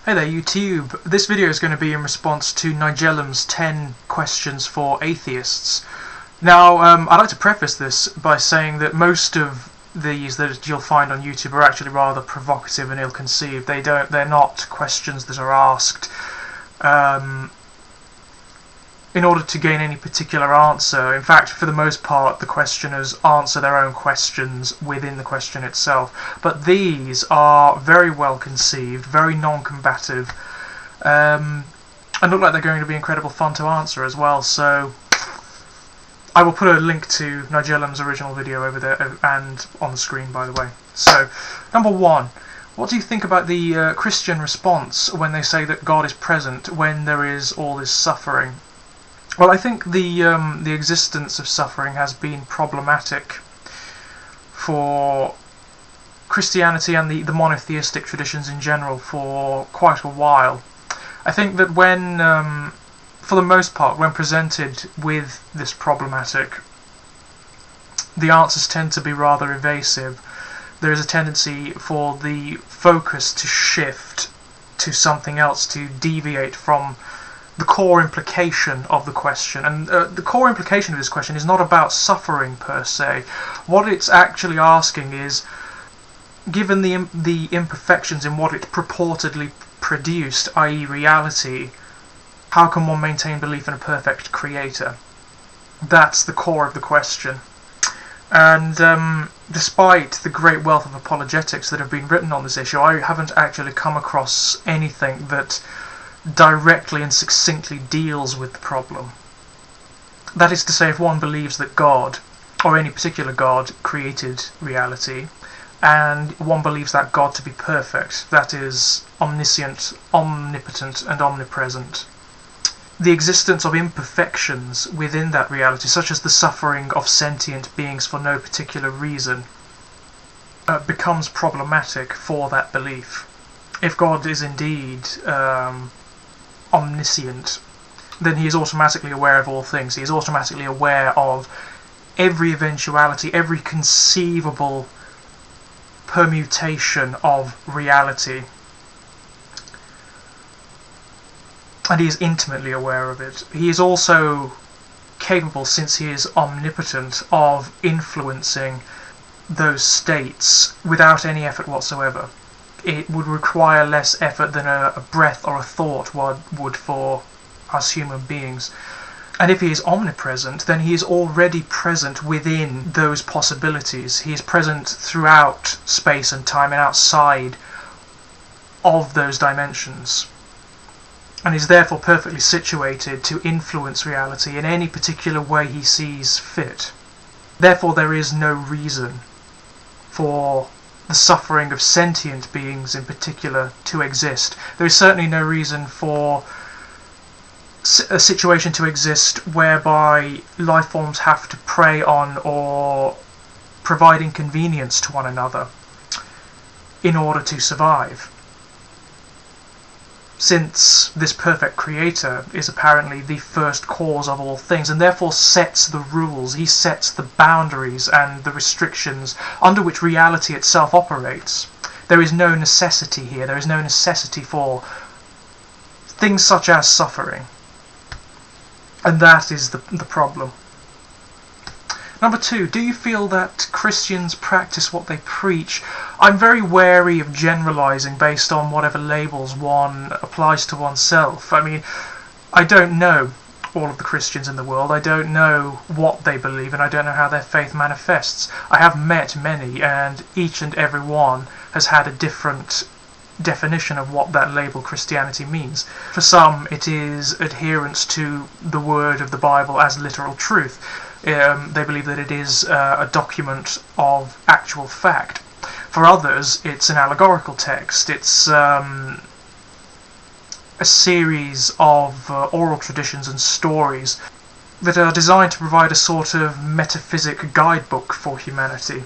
Hey there YouTube, this video is going to be in response to Nigelum's 10 questions for atheists. Now I'd like to preface this by saying that most of these that you'll find on YouTube are actually rather provocative and ill-conceived. They're not questions that are asked in order to gain any particular answer. In fact, for the most part, the questioners answer their own questions within the question itself. But these are very well conceived, very non-combative, and look like they're going to be incredible fun to answer as well. So I will put a link to Nigelum's original video over there and on the screen, by the way. So, number 1. What do you think about the Christian response when they say that God is present when there is all this suffering? Well, I think the existence of suffering has been problematic for Christianity and the monotheistic traditions in general for quite a while. I think that when, for the most part, when presented with this problematic, the answers tend to be rather evasive. There is a tendency for the focus to shift to something else, to deviate from the core implication of the question. And the core implication of this question is not about suffering per se. What it's actually asking is, given the imperfections in what it purportedly produced, i.e. reality, how can one maintain belief in a perfect creator? That's the core of the question. And despite the great wealth of apologetics that have been written on this issue, I haven't actually come across anything that directly and succinctly deals with the problem. That is to say, if one believes that God, or any particular God, created reality, and one believes that God to be perfect, that is, omniscient, omnipotent, and omnipresent, the existence of imperfections within that reality, such as the suffering of sentient beings for no particular reason, becomes problematic for that belief. If God is indeed omniscient, then he is automatically aware of all things. He is automatically aware of every eventuality, every conceivable permutation of reality. And he is intimately aware of it. He is also capable, since he is omnipotent, of influencing those states without any effort whatsoever. It would require less effort than a breath or a thought would for us human beings. And if he is omnipresent, then he is already present within those possibilities. He is present throughout space and time and outside of those dimensions, and is therefore perfectly situated to influence reality in any particular way he sees fit. Therefore, there is no reason for the suffering of sentient beings in particular to exist. There is certainly no reason for a situation to exist whereby life forms have to prey on or provide inconvenience to one another in order to survive, since this perfect creator is apparently the first cause of all things, and therefore sets the rules. He sets the boundaries and the restrictions under which reality itself operates. There is no necessity here. There is no necessity for things such as suffering. And that is the problem. Number 2, do you feel that Christians practice what they preach? I'm very wary of generalising based on whatever labels one applies to oneself. I mean, I don't know all of the Christians in the world. I don't know what they believe, and I don't know how their faith manifests. I have met many, and each and every one has had a different definition of what that label Christianity means. For some, it is adherence to the word of the Bible as literal truth. They believe that it is a document of actual fact. For others, it's an allegorical text. It's a series of oral traditions and stories that are designed to provide a sort of metaphysic guidebook for humanity.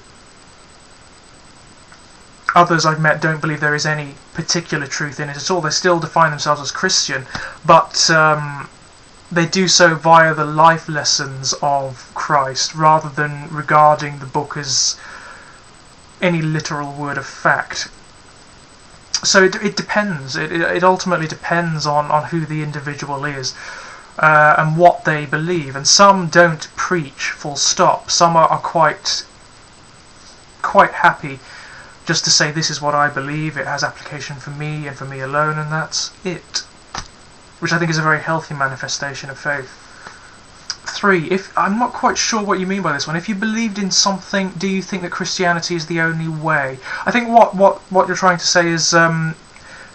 Others I've met don't believe there is any particular truth in it at all. They still define themselves as Christian, but they do so via the life lessons of Christ, rather than regarding the book as any literal word of fact. So it depends. It ultimately depends on who the individual is and what they believe. And some don't preach full stop. Some are quite happy just to say, this is what I believe, it has application for me and for me alone, and that's it. Which I think is a very healthy manifestation of faith. 3. If I'm not quite sure what you mean by this one. If you believed in something, do you think that Christianity is the only way? I think what you're trying to say is,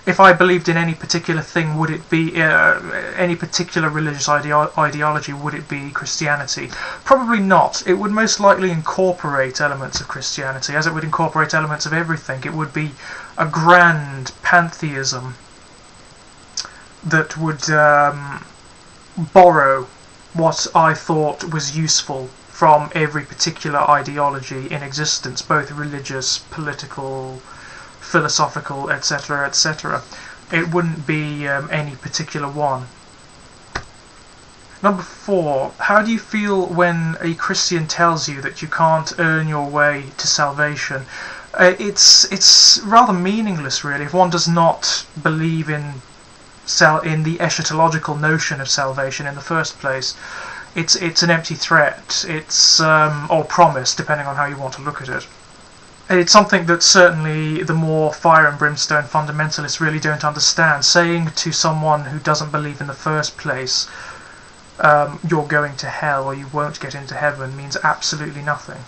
if I believed in any particular thing, would it be any particular religious ideology? Would it be Christianity? Probably not. It would most likely incorporate elements of Christianity, as it would incorporate elements of everything. It would be a grand pantheism that would borrow what I thought was useful from every particular ideology in existence, both religious, political, philosophical, etc., etc. It wouldn't be any particular one. Number 4, how do you feel when a Christian tells you that you can't earn your way to salvation? It's rather meaningless, really, if one does not believe in the eschatological notion of salvation in the first place. It's an empty threat. It's or promise, depending on how you want to look at it. It's something that certainly the more fire and brimstone fundamentalists really don't understand. Saying to someone who doesn't believe in the first place, you're going to hell or you won't get into heaven, means absolutely nothing.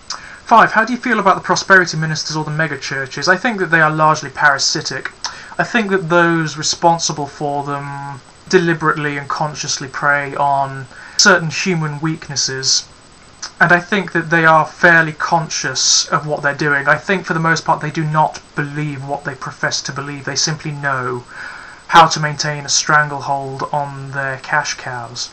5. How do you feel about the prosperity ministers or the mega churches? I think that they are largely parasitic. I think that those responsible for them deliberately and consciously prey on certain human weaknesses, and I think that they are fairly conscious of what they're doing. I think for the most part they do not believe what they profess to believe. They simply know how to maintain a stranglehold on their cash cows.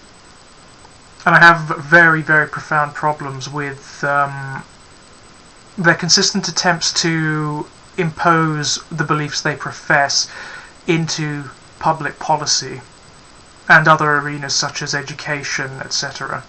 And I have very, very profound problems with their consistent attempts to impose the beliefs they profess into public policy and other arenas such as education, etc.